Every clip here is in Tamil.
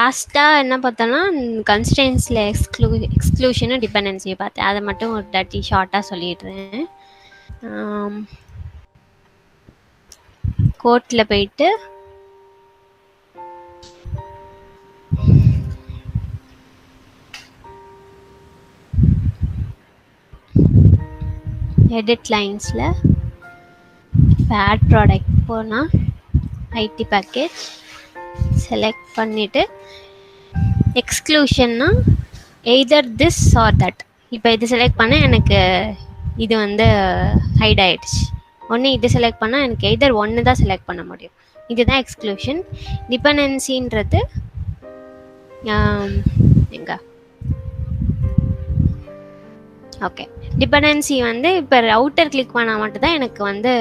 லாஸ்ட்டாக என்ன பார்த்தோன்னா கன்ஸ்ட்ரெயின்ஸில் எக்ஸ்க்ளூஷனும் டிபெண்டன்சியை பார்த்தேன். அதை மட்டும் ஒரு தாட்டி ஷார்ட்டாக சொல்லிடுறேன். கோர்ட்டில் போயிட்டு எடிட் லைன்ஸில் ஆட் ப்ராடக்ட் போனால் ஐடி பேக்கேஜ் செலக்ட் பண்ணிவிட்டு எக்ஸ்க்ளூஷன்னா எய்தர் திஸ் ஆர் தட். இப்போ இது செலக்ட் பண்ணால் எனக்கு இது வந்து ஹைட் ஆகிடுச்சு. ஒன்று இது செலக்ட் பண்ணால் எனக்கு எய்தர் ஒன்று தான் செலக்ட் பண்ண முடியும். இதுதான் எக்ஸ்க்ளூஷன். டிபெண்டன்சின்றது எங்க ஓகே, டிபெண்டன்சி வந்து இப்போ ரவுட்டர் கிளிக் பண்ணால் மட்டும்தான் எனக்கு வந்து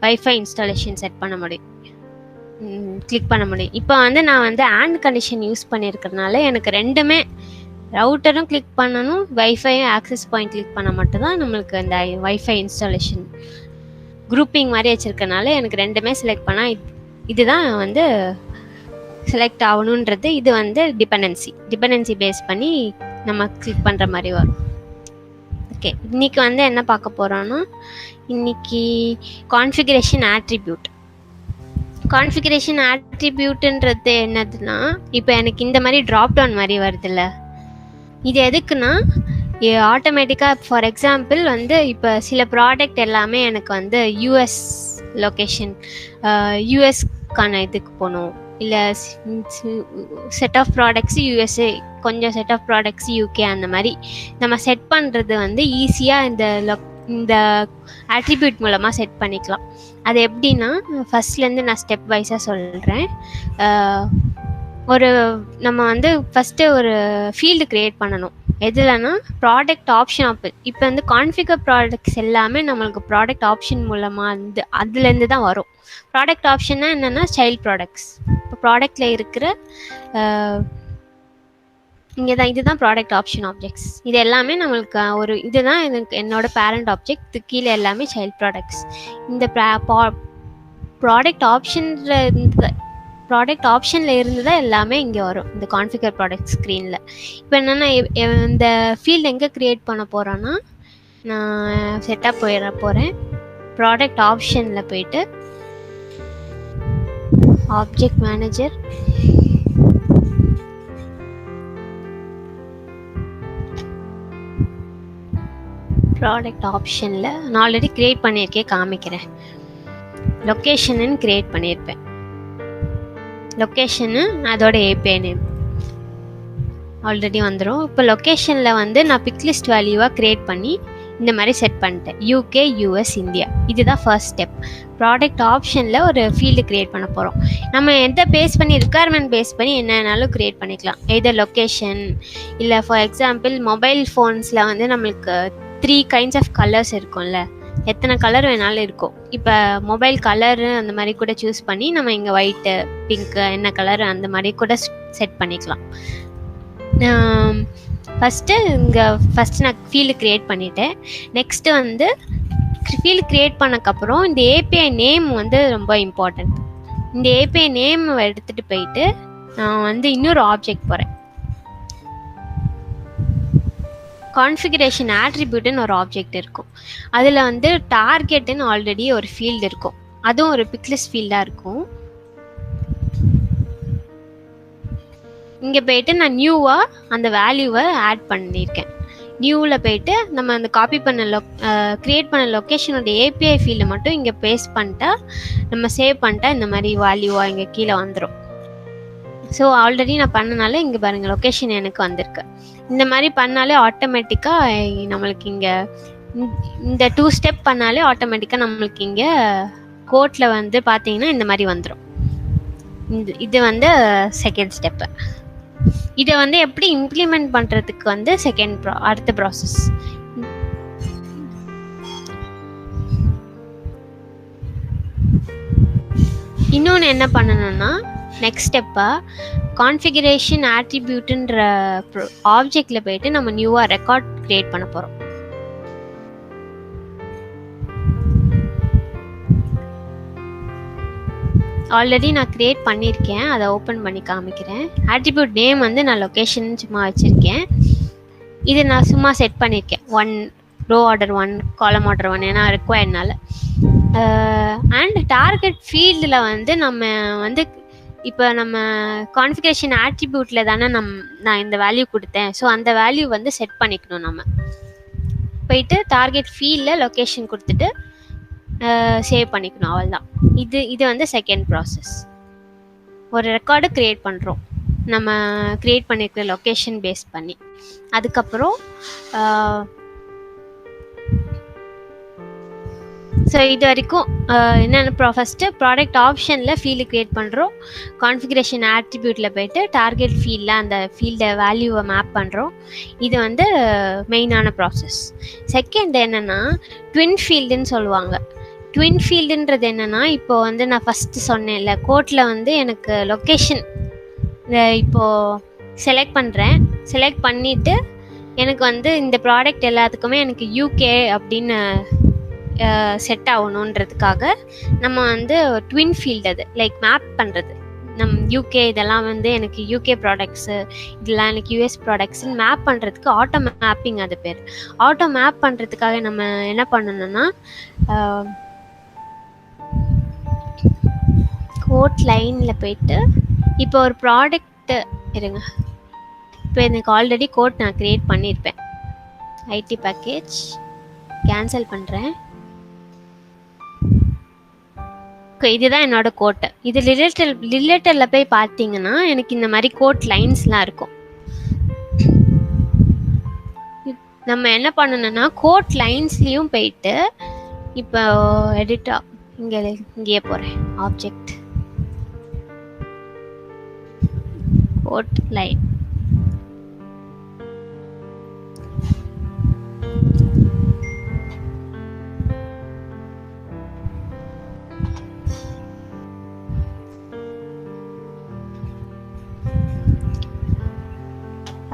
வைஃபை இன்ஸ்டாலேஷன் செட் பண்ண முடியும், கிளிக் பண்ண முடியும். இப்போ வந்து நான் வந்து ஆண்ட் கண்டிஷன் யூஸ் பண்ணியிருக்கிறதுனால எனக்கு ரெண்டுமே ரவுட்டரும் கிளிக் பண்ணணும், வைஃபையும் ஆக்சஸ் பாயிண்ட் கிளிக் பண்ண மட்டும்தான் நம்மளுக்கு அந்த வைஃபை இன்ஸ்டாலேஷன் குரூப்பிங் மாதிரி வச்சுருக்கனால எனக்கு ரெண்டுமே செலக்ட் பண்ணால் இதுதான் வந்து செலக்ட் ஆகணுன்றது. இது வந்து டிபெண்டன்சி பேஸ் பண்ணி நம்ம கிளிக் பண்ணுற மாதிரி வரும். ஓகே, இன்றைக்கி வந்து என்ன பார்க்க போகிறோன்னா, இன்றைக்கி கான்ஃபிகரேஷன் ஆட்ரிபியூட்டுன்றது என்னதுன்னா, இப்போ எனக்கு இந்த மாதிரி ட்ராப் டவுன் மாதிரி வருதுல்ல, இது எதுக்குன்னா ஆட்டோமேட்டிக்காக ஃபார் எக்ஸாம்பிள் வந்து இப்போ சில ப்ராடக்ட் எல்லாமே எனக்கு வந்து யூஎஸ் லொக்கேஷன், யூஎஸ்க்கான இதுக்கு போகணும், இல்லை செட் ஆஃப் ப்ராடக்ட்ஸ் யூஎஸ்ஏ, கொஞ்சம் செட் ஆஃப் ப்ராடக்ட்ஸ் யூகே, அந்த மாதிரி நம்ம செட் பண்ணுறது வந்து ஈஸியாக இந்த ஆட்ரிபியூட் மூலமாக செட் பண்ணிக்கலாம். அது எப்படின்னா, ஃபஸ்ட்லேருந்து நான் ஸ்டெப் வைஸாக சொல்கிறேன். நம்ம வந்து ஃபஸ்ட்டு ஒரு ஃபீல்டு க்ரியேட் பண்ணணும். எதுலன்னா ப்ராடக்ட் ஆப்ஷன் இப்போ வந்து கான்ஃபிகர் ப்ராடக்ட்ஸ் எல்லாமே நம்மளுக்கு ப்ராடக்ட் ஆப்ஷன் மூலமாக அதுலேருந்து தான் வரும். ப்ராடக்ட் ஆப்ஷன்னா என்னென்னா சைல்ட் ப்ராடக்ட்ஸ். இப்போ ப்ராடக்டில் இருக்கிற இங்கே தான் இதுதான் ப்ராடக்ட் ஆப்ஷன் ஆப்ஜெக்ட்ஸ். இது எல்லாமே நம்மளுக்கு ஒரு இதுதான் என்னோட பேரண்ட் ஆப்ஜெக்ட், இது கீழே எல்லாமே சைல்ட் ப்ராடக்ட்ஸ். இந்த ப்ராடக்ட் ஆப்ஷனில் இருந்து தான் எல்லாமே இங்கே வரும் இந்த கான்ஃபிகர் ப்ராடக்ட் ஸ்க்ரீனில். இப்போ என்னென்னா, இந்த ஃபீல்டு எங்கே க்ரியேட் பண்ண போகிறோன்னா, நான் செட்டப் போகிறேன். ப்ராடக்ட் ஆப்ஷனில் போயிட்டு ஆப்ஜெக்ட் மேனேஜர், ப்ராடக்ட் ஆப்ஷனில் நான் ஆல்ரெடி க்ரியேட் பண்ணியிருக்கேன், காமிக்கிறேன். லொக்கேஷன்னு க்ரியேட் பண்ணியிருப்பேன். லொக்கேஷனு அதோட ஏபிஐ நேம் ஆல்ரெடி வந்துடும். இப்போ லொக்கேஷனில் வந்து நான் பிக்லிஸ்ட் வேல்யூவாக க்ரியேட் பண்ணி இந்த மாதிரி செட் பண்ணிட்டேன், யூகே, யூஎஸ், இந்தியா. இதுதான் ஃபர்ஸ்ட் ஸ்டெப். ப்ராடக்ட் ஆப்ஷனில் ஒரு ஃபீல்டு க்ரியேட் பண்ண போகிறோம். நம்ம எதை பேஸ் பண்ணி, ரிக்குவயர்மெண்ட் பேஸ் பண்ணி என்னன்னாலும் க்ரியேட் பண்ணிக்கலாம். எதர் லொக்கேஷன், இல்லை ஃபார் எக்ஸாம்பிள் மொபைல் ஃபோன்ஸில் வந்து நம்மளுக்கு 3 kinds ஆஃப் கலர்ஸ் இருக்கும்ல, எத்தனை கலர் வேணாலும் இருக்கும். இப்போ மொபைல் கலரு அந்த மாதிரி கூட சூஸ் பண்ணி நம்ம இங்கே ஒயிட்டு, பிங்க்கு, என்ன கலர் அந்த மாதிரி கூட செட் பண்ணிக்கலாம். ஃபஸ்ட்டு நான் ஃபீல்டு க்ரியேட் பண்ணிவிட்டேன். நெக்ஸ்ட்டு வந்து ஃபீல்டு க்ரியேட் பண்ணக்கப்புறம் இந்த ஏபிஐ நேம் வந்து ரொம்ப இம்பார்ட்டண்ட். இந்த ஏபிஐ நேம் எடுத்துகிட்டு போயிட்டு நான் வந்து இன்னொரு ஆப்ஜெக்ட் போகிறேன். கான்ஃபிகரேஷன் ஆட்ரிபியூட்னு ஒரு ஆப்ஜெக்ட் இருக்கும். அதில் வந்து டார்கெட்டுன்னு ஆல்ரெடி ஒரு ஃபீல்டு இருக்கும், அதுவும் ஒரு பிக்லிஸ்ட் ஃபீல்டாக இருக்கும். இங்கே போயிட்டு நான் நியூவாக அந்த வேல்யூவை ஆட் பண்ணியிருக்கேன். நியூவில் போயிட்டு நம்ம அந்த காப்பி பண்ண க்ரியேட் பண்ண லொக்கேஷனோட ஏபிஐ ஃபீல்டை மட்டும் இங்கே பேஸ்ட் பண்ணிட்டா, நம்ம சேவ் பண்ணிட்டா இந்த மாதிரி வேல்யூவாக இங்கே கீழே வந்துடும். ஸோ ஆல்ரெடி நான் பண்ணனால இங்கே பாருங்கள் லொக்கேஷன் எனக்கு வந்திருக்கு. இந்த மாதிரி பண்ணாலே ஆட்டோமேட்டிக்காக நம்மளுக்கு இங்கே இந்த 2 ஸ்டெப் பண்ணாலே ஆட்டோமேட்டிக்காக நம்மளுக்கு இங்கே கோட்டில் வந்து பார்த்தீங்கன்னா இந்த மாதிரி வந்துடும். இது வந்து செகண்ட் ஸ்டெப்பு. இதை வந்து எப்படி இம்ப்ளிமெண்ட் பண்ணுறதுக்கு வந்து அடுத்த ப்ராசஸ். இன்னொன்று என்ன பண்ணணும்னா, நெக்ஸ்ட் ஸ்டெப்பாக கான்ஃபிகரேஷன் ஆட்ரிபியூட்டுன்ற ஆப்ஜெக்டில் போயிட்டு நம்ம நியூவாக ரெக்கார்ட் க்ரியேட் பண்ண போகிறோம். ஆல்ரெடி நான் கிரியேட் பண்ணியிருக்கேன், அதை ஓப்பன் பண்ணி காமிக்கிறேன். ஆட்ரிபியூட் நேம் வந்து நான் லொக்கேஷன் சும்மா வச்சுருக்கேன். இது நான் சும்மா செட் பண்ணியிருக்கேன், 1 ரோ ஆர்டர் 1 காலம் ஆர்டர் 1 ஏன்னா ரிக்வயர்னால. அண்ட் டார்கெட் ஃபீல்டில் வந்து நம்ம வந்து இப்போ நம்ம கான்ஃபிகரேஷன் ஆட்ரிபியூட்டில் தானே நான் இந்த வேல்யூ கொடுத்தேன். ஸோ அந்த வேல்யூ வந்து செட் பண்ணிக்கணும். நம்ம போயிட்டு டார்கெட் ஃபீல்டில் லொக்கேஷன் கொடுத்துட்டு சேவ் பண்ணிக்கணும், அவ்வளோதான். இது வந்து செகண்ட் ப்ராசஸ். ஒரு ரெக்கார்டு க்ரியேட் பண்ணுறோம் நம்ம க்ரியேட் பண்ணியிருக்கிற லொக்கேஷன் பேஸ் பண்ணி. அதுக்கப்புறம் ஸோ இது வரைக்கும் என்னென்ன ஃபஸ்ட்டு ப்ராடக்ட் ஆப்ஷனில் ஃபீல்டு க்ரியேட் பண்ணுறோம். கான்ஃபிகரேஷன் ஆட்ரிபியூட்டில் போய்ட்டு டார்கெட் ஃபீல்டில் அந்த ஃபீல்டை வேல்யூவை மேப் பண்ணுறோம். இது வந்து மெயினான ப்ராசஸ். செகண்ட் என்னென்னா ட்வின் ஃபீல்டுன்னு சொல்லுவாங்க. ட்வின் ஃபீல்டுன்றது என்னென்னா, இப்போ வந்து நான் ஃபஸ்ட்டு சொன்னேன்ல, கோட்டில் வந்து எனக்கு லொக்கேஷன் இப்போது செலக்ட் பண்ணுறேன். செலக்ட் பண்ணிவிட்டு எனக்கு வந்து இந்த ப்ராடக்ட் எல்லாத்துக்குமே எனக்கு யூகே அப்படின்னு செட் ஆகணுன்றதுக்காக நம்ம வந்து ட்வின் ஃபீல்டு, அது லைக் மேப் பண்ணுறது. யூகே இதெல்லாம் வந்து எனக்கு யூகே ப்ராடக்ட்ஸு, இதெல்லாம் எனக்கு யூஎஸ் ப்ராடக்ட்ஸ்ன்னு மேப் பண்ணுறதுக்கு ஆட்டோ மேப்பிங் அது பேர். ஆட்டோ மேப் பண்ணுறதுக்காக நம்ம என்ன பண்ணணும்னா கோட் லைனில் போயிட்டு இப்போ ஒரு ப்ராடக்ட்டு இருங்க. இப்போ எனக்கு ஆல்ரெடி கோட் நான் க்ரியேட் பண்ணியிருப்பேன். ஐடி பேக்கேஜ் கேன்சல் பண்ணுறேன். இதுதான் என்னோட கோட்டை. இது ரிலேட்டரில் போய் பார்த்தீங்கன்னா எனக்கு இந்த மாதிரி கோட் லைன்ஸ்லாம் இருக்கும். நம்ம என்ன பண்ணணும்னா கோட் லைன்ஸ்லேயும் போயிட்டு இப்போ எடிட்டா இங்கேயே போகிறேன். Object code line,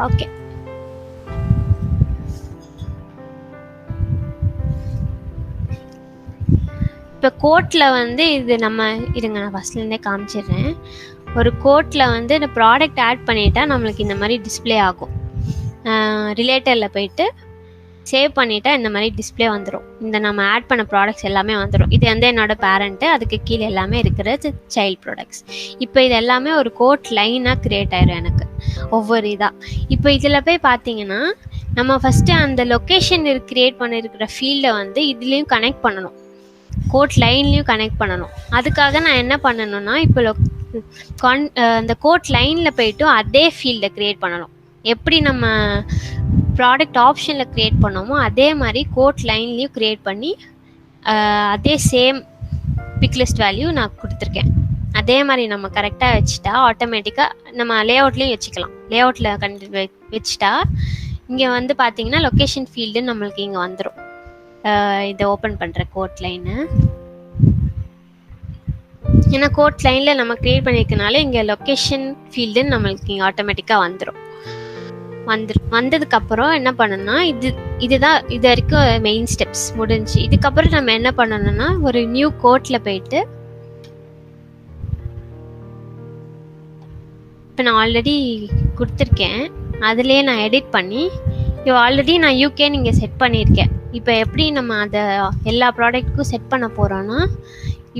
okay. இப்போ கோட்டில் வந்து இது நம்ம இருங்க, நான் ஃபஸ்ட்லேருந்தே காமிச்சிடுறேன். ஒரு கோட்டில் வந்து இந்த ப்ராடக்ட் ஆட் பண்ணிட்டா நம்மளுக்கு இந்த மாதிரி டிஸ்பிளே ஆகும். ரிலேட்டரில் போயிட்டு சேவ் பண்ணிட்டா இந்த மாதிரி டிஸ்பிளே வந்துடும். இந்த நம்ம ஆட் பண்ண ப்ராடக்ட்ஸ் எல்லாமே வந்துடும். இது வந்து என்னோடய பேரண்ட்டு, அதுக்கு கீழே எல்லாமே இருக்கிறது சைல்ட் ப்ராடக்ட்ஸ். இப்போ இது எல்லாமே ஒரு கோட் லைனாக க்ரியேட் ஆயிடும் எனக்கு ஒவ்வொரு இதாக. இப்போ இதில் போய் பார்த்தீங்கன்னா நம்ம ஃபஸ்ட்டு அந்த லொக்கேஷன் க்ரியேட் பண்ணியிருக்கிற ஃபீல்டை வந்து இதுலேயும் கனெக்ட் பண்ணணும், கோட் லைன்லேயும் கனெக்ட் பண்ணணும். அதுக்காக நான் என்ன பண்ணணும்னா இப்போ அந்த கோட் லைனில் போய்ட்டு அதே ஃபீல்டை க்ரியேட் பண்ணணும். எப்படி நம்ம ப்ராடக்ட் ஆப்ஷனில் க்ரியேட் பண்ணோமோ அதே மாதிரி கோட் லைன்லேயும் க்ரியேட் பண்ணி அதே சேம் பிக் லிஸ்ட் வேல்யூ நான் கொடுத்துருக்கேன். அதே மாதிரி நம்ம கரெக்டாக வச்சுட்டா ஆட்டோமேட்டிக்காக நம்ம லேஅவுட்லேயும் வச்சுக்கலாம். லேஅவுட்டில் வச்சுட்டா இங்கே வந்து பார்த்தீங்கன்னா லொக்கேஷன் ஃபீல்டு நம்மளுக்கு இங்கே வந்துடும். இதை ஓப்பன் பண்ணுறேன் கோட் லைனு. ஏன்னா கோட் லைனில் நம்ம க்ரியேட் பண்ணியிருக்கனால இங்கே லொக்கேஷன் ஃபீல்டுன்னு நம்மளுக்கு இங்கே ஆட்டோமேட்டிக்காக வந்ததுக்கப்புறம் என்ன பண்ணணும்னா இதுதான் இது வரைக்கும் மெயின் ஸ்டெப்ஸ் முடிஞ்சு. இதுக்கப்புறம் நம்ம என்ன பண்ணணும்னா ஒரு நியூ கோட்டில் போயிட்டு இப்போ நான் ஆல்ரெடி கொடுத்துருக்கேன், அதுலேயே நான் எடிட் பண்ணி ஆல்ரெடி நான் யூகே நீங்கள் செட் பண்ணியிருக்கேன். இப்போ எப்படி நம்ம அதை எல்லா ப்ராடக்ட்டுக்கும் செட் பண்ண போகிறோன்னா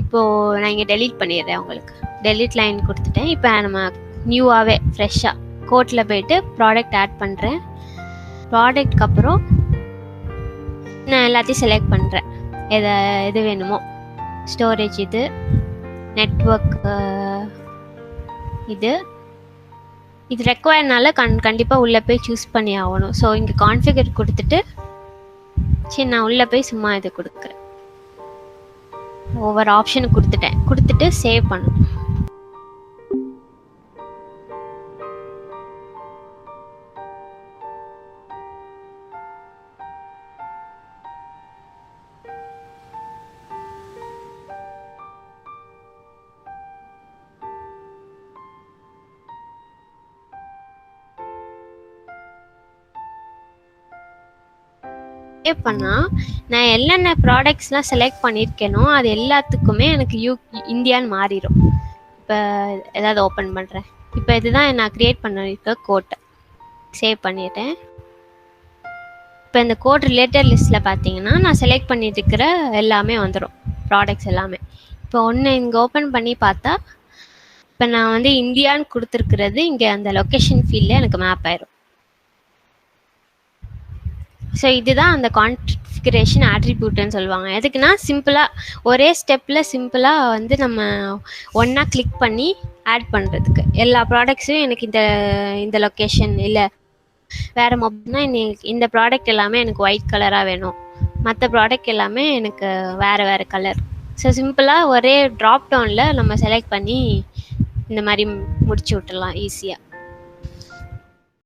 இப்போது நான் இங்கே டெலீட் பண்ணிடுறேன். உங்களுக்கு டெலீட் லைன் கொடுத்துட்டேன். இப்போ நம்ம நியூவாகவே ஃப்ரெஷ்ஷாக கோட்டில் போய்ட்டு ப்ராடக்ட் ஆட் பண்ணுறேன். ப்ராடக்ட்க்கு அப்புறம் நான் எல்லாத்தையும் செலக்ட் பண்ணுறேன், எது வேணுமோ. ஸ்டோரேஜ் இது, நெட்வொர்க் இது ரெக்வயர்னால கண்டிப்பாக உள்ளே போய் சூஸ் பண்ணி ஆகணும். ஸோ இங்கே கான்ஃபிகர் கொடுத்துட்டு சரி நான் உள்ளே போய் சும்மா இது கொடுக்குறேன். ஒவ்வொரு ஆப்ஷனும் கொடுத்துட்டு சேவ் பண்ணணும். பண்ணால் நான் என்னென்ன ப்ராடக்ட்ஸ்லாம் செலக்ட் பண்ணியிருக்கேனோ அது எல்லாத்துக்குமே எனக்கு இந்தியான்னு மாறிடும். இப்போ ஏதாவது ஓப்பன் பண்ணுறேன். இப்போ இதுதான் நான் க்ரியேட் பண்ணியிருக்க கோட்டை சேவ் பண்ணிட்டேன். இப்போ இந்த கோட் ரிலேட்டட் லிஸ்ட்டில் பார்த்தீங்கன்னா நான் செலக்ட் பண்ணிட்டு இருக்கிற எல்லாமே வந்துடும், ப்ராடக்ட்ஸ் எல்லாமே. இப்போ ஒன்று இங்கே ஓப்பன் பண்ணி பார்த்தா இப்போ நான் வந்து இந்தியான்னு கொடுத்துருக்கிறது இங்கே அந்த லொக்கேஷன் ஃபீல்டில் எனக்கு மேப் ஆயிரும். ஸோ இதுதான் அந்த கான்ஃபிகரேஷன் ஆட்ரிபியூட்னு சொல்லுவாங்க. எதுக்குன்னா சிம்பிளாக ஒரே ஸ்டெப்பில் சிம்பிளாக வந்து நம்ம ஒன்றா கிளிக் பண்ணி ஆட் பண்ணுறதுக்கு. எல்லா ப்ராடக்ட்ஸையும் எனக்கு இந்த லொக்கேஷன் இல்லை வேறு மொபைல்னா இந்த ப்ராடக்ட் எல்லாமே எனக்கு ஒயிட் கலராக வேணும், மற்ற ப்ராடக்ட் எல்லாமே எனக்கு வேறு கலர். ஸோ சிம்பிளாக ஒரே ட்ராப் டவுனில் நம்ம செலக்ட் பண்ணி இந்த மாதிரி முடிச்சு விட்டுடலாம் ஈஸியாக.